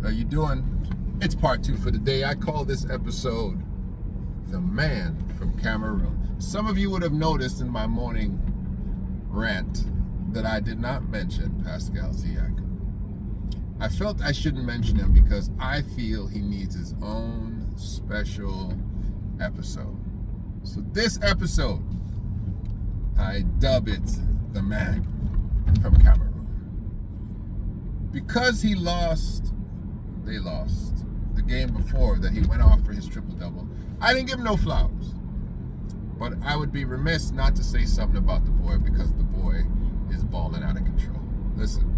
How you doing? It's part 2 for the day. I call this episode The Man from Cameroon. Some of you would have noticed in my morning rant that I did not mention Pascal Siakam. I felt I shouldn't mention him because I feel he needs his own special episode. So this episode, I dub it The Man from Cameroon. Because they lost the game before that he went off for his triple-double. I didn't give him no flowers. But I would be remiss not to say something about the boy because the boy is balling out of control. Listen,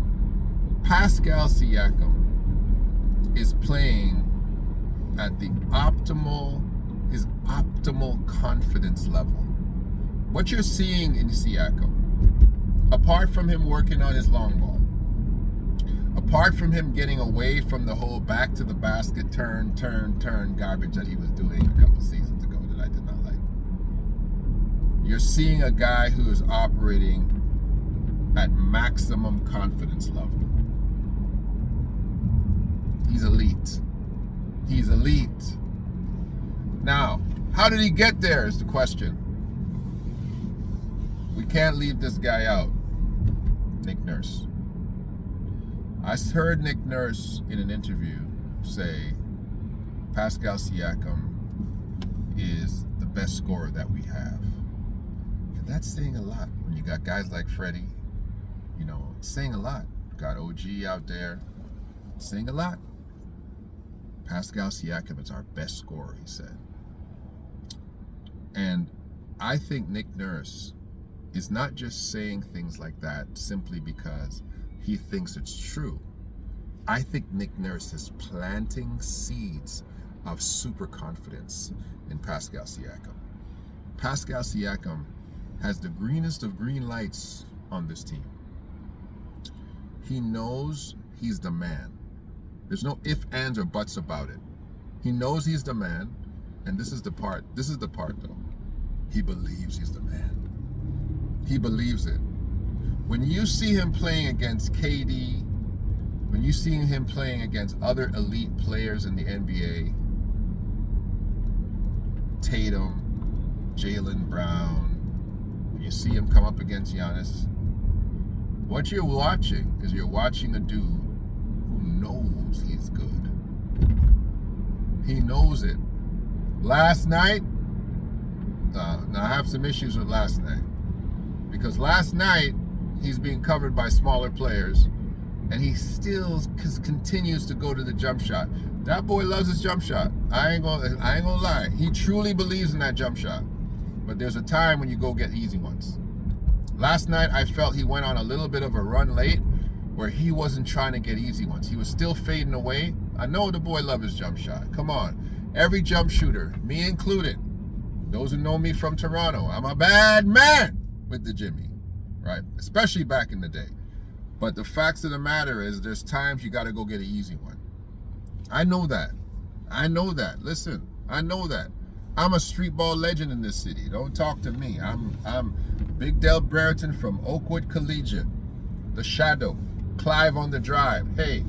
Pascal Siakam is playing at his optimal confidence level. What you're seeing in Siakam, apart from him working on his long ball, apart from him getting away from the whole back to the basket, turn garbage that he was doing a couple seasons ago that I did not like. You're seeing a guy who is operating at maximum confidence level. He's elite. He's elite. Now, how did he get there is the question. We can't leave this guy out. Nick Nurse. I heard Nick Nurse in an interview say Pascal Siakam is the best scorer that we have. And that's saying a lot. When you got guys like Freddie, it's saying a lot. Got OG out there, it's saying a lot. Pascal Siakam is our best scorer, he said. And I think Nick Nurse is not just saying things like that simply because he thinks it's true. I think Nick Nurse is planting seeds of super confidence in Pascal Siakam. Pascal Siakam has the greenest of green lights on this team. He knows he's the man. There's no ifs, ands, or buts about it. He knows he's the man, and this is the part though. He believes he's the man. He believes it. When you see him playing against KD, when you see him playing against other elite players in the NBA, Tatum, Jaylen Brown, when you see him come up against Giannis, what you're watching is you're watching a dude who knows he's good. He knows it. Last night, now I have some issues with last night. Because last night, he's being covered by smaller players, and he still continues to go to the jump shot. That boy loves his jump shot. I ain't gonna lie. He truly believes in that jump shot. But there's a time when you go get easy ones. Last night, I felt he went on a little bit of a run late where he wasn't trying to get easy ones. He was still fading away. I know the boy loves his jump shot. Come on. Every jump shooter, me included, those who know me from Toronto, I'm a bad man with the Jimmy. Right? Especially back in the day. But the facts of the matter is there's times you got to go get an easy one. I know that. Listen, I know that. I'm a street ball legend in this city. Don't talk to me. I'm Big Del Brereton from Oakwood Collegiate. The Shadow. Clive on the Drive. Hey,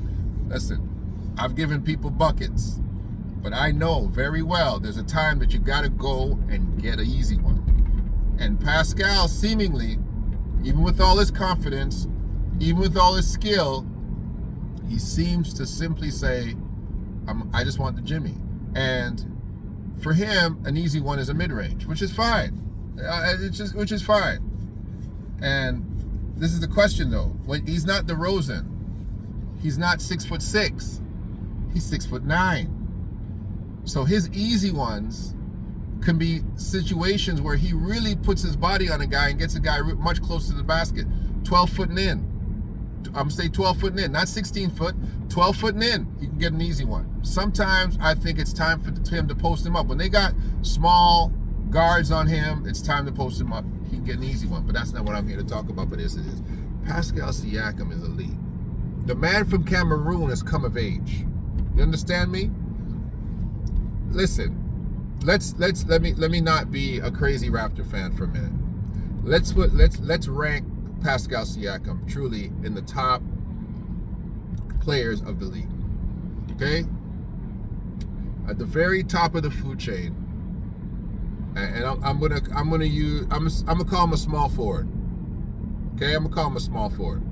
listen, I've given people buckets. But I know very well there's a time that you got to go and get an easy one. And Pascal seemingly, even with all his confidence, even with all his skill, he seems to simply say, I just want the Jimmy. And for him, an easy one is a mid-range, which is fine. Which is fine. And this is the question, though. When he's not DeRozan, he's not 6'6", he's 6'9". So his easy ones can be situations where he really puts his body on a guy and gets a guy much closer to the basket. 12 foot and in. I'm going to say 12 foot and in, not 16 foot, 12 foot and in. You can get an easy one. Sometimes I think it's time for him to post him up. When they got small guards on him, it's time to post him up. He can get an easy one, but that's not what I'm here to talk about, but this it is. Pascal Siakam is elite. The man from Cameroon has come of age. You understand me? Listen, let me not be a crazy Raptor fan for a minute. Let's rank Pascal Siakam truly in the top players of the league. Okay? At the very top of the food chain, and I'm gonna call him a small forward. Okay, I'm gonna call him a small forward.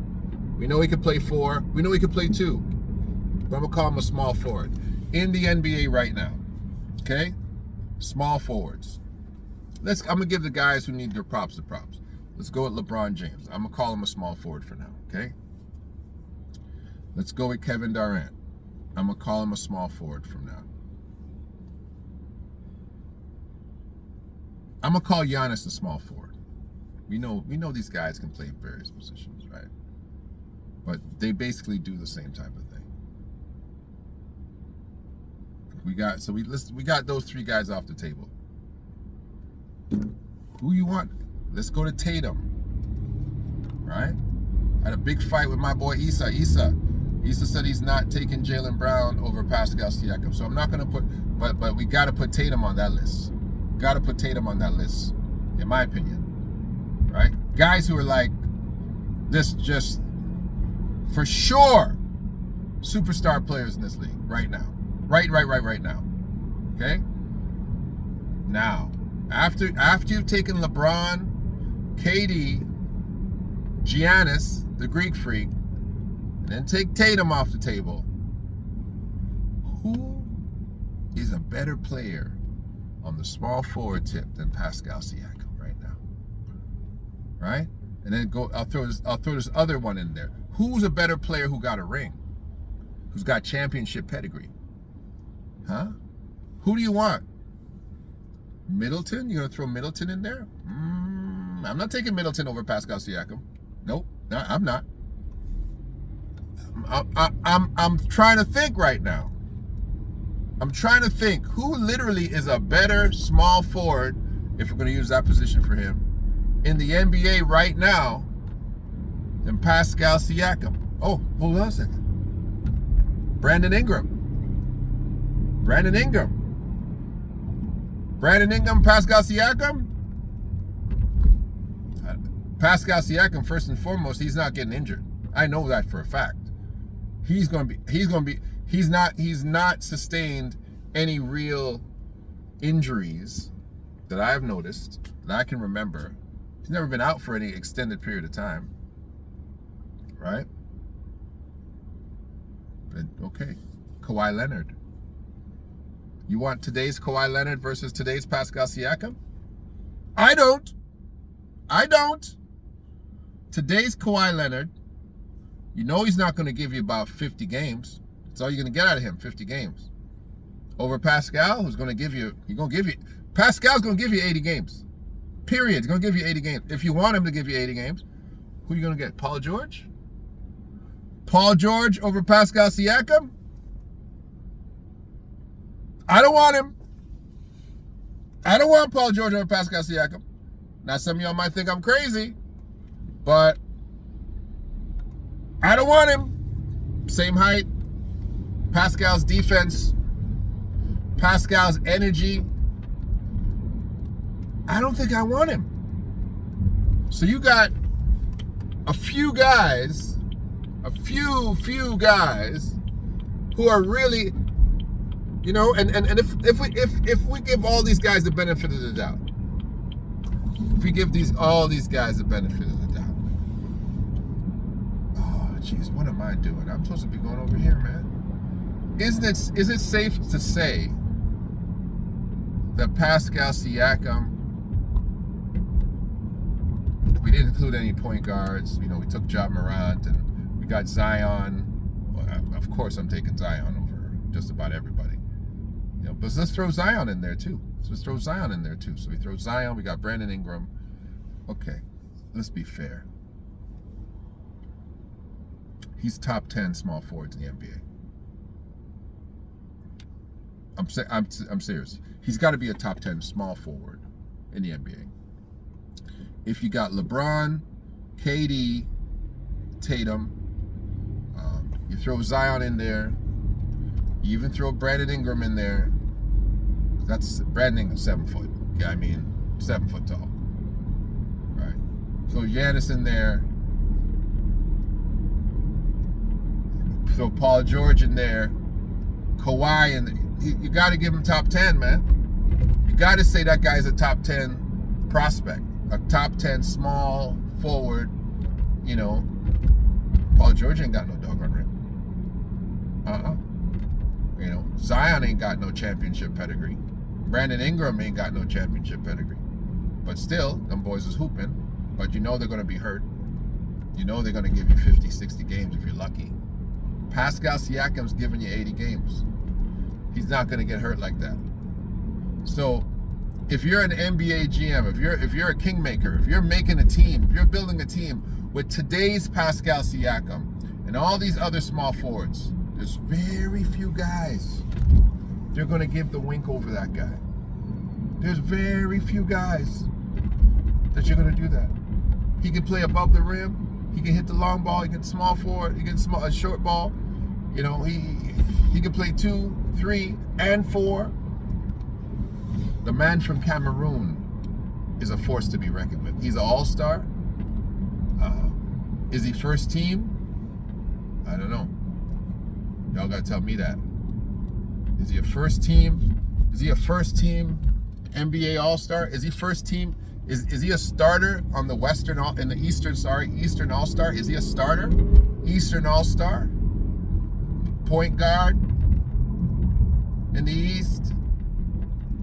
We know he can play 4. We know he can play 2. But I'm gonna call him a small forward in the NBA right now. Okay, small forwards. I'm gonna give the guys who need their props the props. Let's go with LeBron James. I'm gonna call him a small forward for now. Okay. Let's go with Kevin Durant. I'm gonna call him a small forward from now. I'm gonna call Giannis a small forward. We know these guys can play various positions, right? But they basically do the same type of thing. We got those 3 guys off the table. Who you want? Let's go to Tatum. Right? I had a big fight with my boy Issa. Issa said he's not taking Jaylen Brown over Pascal Siakam. So I'm not gonna put, but we gotta put Tatum on that list. Gotta put Tatum on that list, in my opinion. Right? Guys who are like this, just for sure superstar players in this league right now. Right now. Okay? Now, after you've taken LeBron, KD, Giannis, the Greek freak, and then take Tatum off the table, who is a better player on the small forward tip than Pascal Siakam right now? Right? And then I'll throw this other one in there. Who's a better player who got a ring? Who's got championship pedigree? Huh? Who do you want? Middleton? You're gonna throw Middleton in there? I'm not taking Middleton over Pascal Siakam. Nope, I'm not. I'm trying to think right now. I'm trying to think who literally is a better small forward, if we're gonna use that position for him, in the NBA right now than Pascal Siakam. Oh, hold on a second. Brandon Ingram, Pascal Siakam. Pascal Siakam, first and foremost, he's not getting injured. I know that for a fact. He's not sustained any real injuries that I've noticed, that I can remember. He's never been out for any extended period of time. Right? But okay. Kawhi Leonard. You want today's Kawhi Leonard versus today's Pascal Siakam? I don't. Today's Kawhi Leonard, you know he's not going to give you about 50 games. That's all you're going to get out of him, 50 games. Over Pascal, Pascal's going to give you 80 games. Period. He's going to give you 80 games. If you want him to give you 80 games, who are you going to get? Paul George? Paul George over Pascal Siakam? I don't want him. I don't want Paul George over Pascal Siakam. Now, some of y'all might think I'm crazy, but I don't want him. Same height, Pascal's defense, Pascal's energy. I don't think I want him. So you got a few guys who are really, you know, and if we give all these guys the benefit of the doubt, if we give all these guys the benefit of the doubt, oh jeez, what am I doing? I'm supposed to be going over here, man. Is it safe to say that Pascal Siakam, we didn't include any point guards, you know, we took Ja Morant and we got Zion. Well, of course I'm taking Zion over just about everybody. You know, but let's throw Zion in there too. So we throw Zion, we got Brandon Ingram. Okay, let's be fair. He's top 10 small forwards in the NBA. I'm serious. He's got to be a top 10 small forward in the NBA. If you got LeBron, KD, Tatum, you throw Zion in there, you even throw Brandon Ingram in there. That's Brandon Ingram, 7 foot. Yeah, I mean 7 foot tall. Right. So Giannis in there. Throw Paul George in there. Kawhi, and you got to give him top 10, man. You got to say that guy's a top 10 prospect, a top 10 small forward. You know, Paul George ain't got no doggone ring. You know, Zion ain't got no championship pedigree. Brandon Ingram ain't got no championship pedigree. But still, them boys is hooping. But you know they're going to be hurt. You know they're going to give you 50, 60 games if you're lucky. Pascal Siakam's giving you 80 games. He's not going to get hurt like that. So, if you're an NBA GM, if you're a kingmaker, if you're making a team, if you're building a team with today's Pascal Siakam and all these other small forwards, there's very few guys they're going to give the wink over that guy. There's very few guys that you're going to do that. He can play above the rim. He can hit the long ball. He can small forward. He can a short ball. You know, he can play 2, 3, and 4. The man from Cameroon is a force to be reckoned with. He's an all-star. Is he first team? I don't know. Y'all gotta tell me that. Is he a first team? Is he a first team NBA all-star? Is he first team? Is he a starter on the Eastern all-star? Is he a starter? Eastern all-star? Point guard in the East?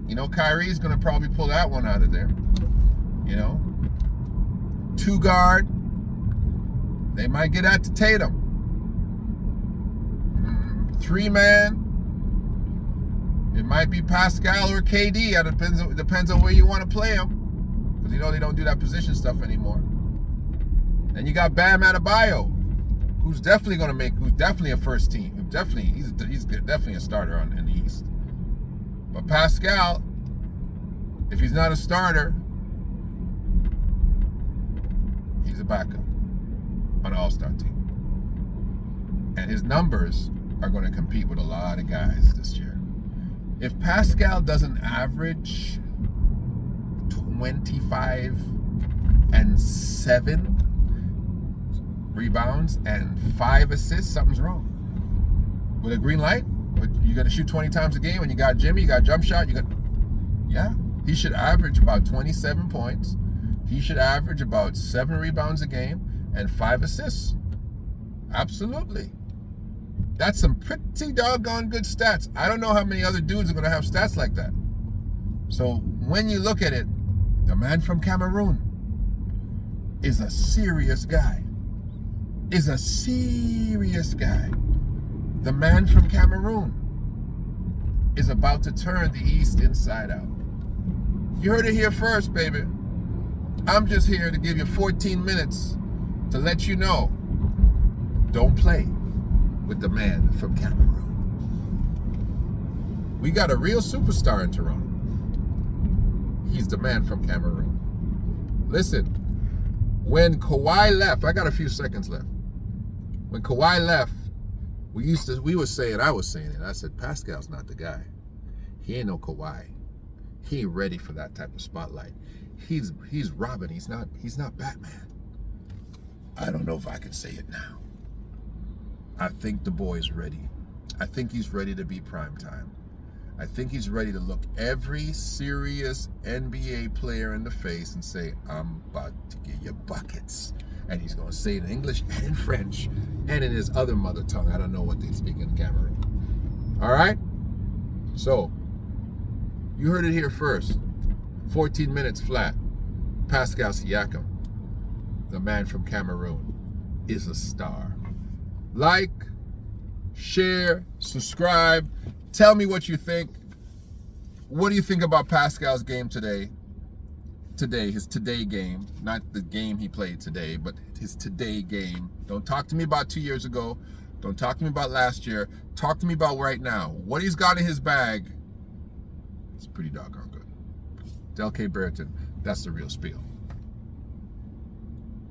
You know, Kyrie's gonna probably pull that one out of there. You know? 2 guard. They might get that to Tatum. 3 man. It might be Pascal or KD. It depends on where you want to play them. Because you know they don't do that position stuff anymore. Then you got Bam Adebayo, who's definitely a first team. He's definitely a starter in the East. But Pascal, if he's not a starter, he's a backup on an all-star team. And his numbers are going to compete with a lot of guys this year. If Pascal doesn't average 25 and 7 rebounds and 5 assists, something's wrong. With a green light, you're going to shoot 20 times a game, and you got Jimmy, you got jump shot, he should average about 27 points. He should average about 7 rebounds a game and 5 assists. Absolutely. That's some pretty doggone good stats. I don't know how many other dudes are going to have stats like that. So when you look at it, the man from Cameroon is a serious guy. The man from Cameroon is about to turn the East inside out. You heard it here first, baby. I'm just here to give you 14 minutes to let you know, don't play with the man from Cameroon. We got a real superstar in Toronto. He's the man from Cameroon. Listen, when Kawhi left, I got a few seconds left. When Kawhi left, I was saying it. I said, Pascal's not the guy. He ain't no Kawhi. He ain't ready for that type of spotlight. He's Robin. He's not Batman. I don't know if I can say it now. I think the boy's ready. I think he's ready to be primetime. I think he's ready to look every serious NBA player in the face and say, I'm about to get you buckets. And he's going to say it in English and in French and in his other mother tongue. I don't know what they speak in Cameroon. All right? So, you heard it here first. 14 minutes flat. Pascal Siakam, the man from Cameroon, is a star. Like, share, subscribe. Tell me what you think. What do you think about Pascal's game today? His today game. Not the game he played today, but his today game. Don't talk to me about 2 years ago. Don't talk to me about last year. Talk to me about right now. What he's got in his bag, it's pretty doggone good. Del K. Brereton, that's the real spiel.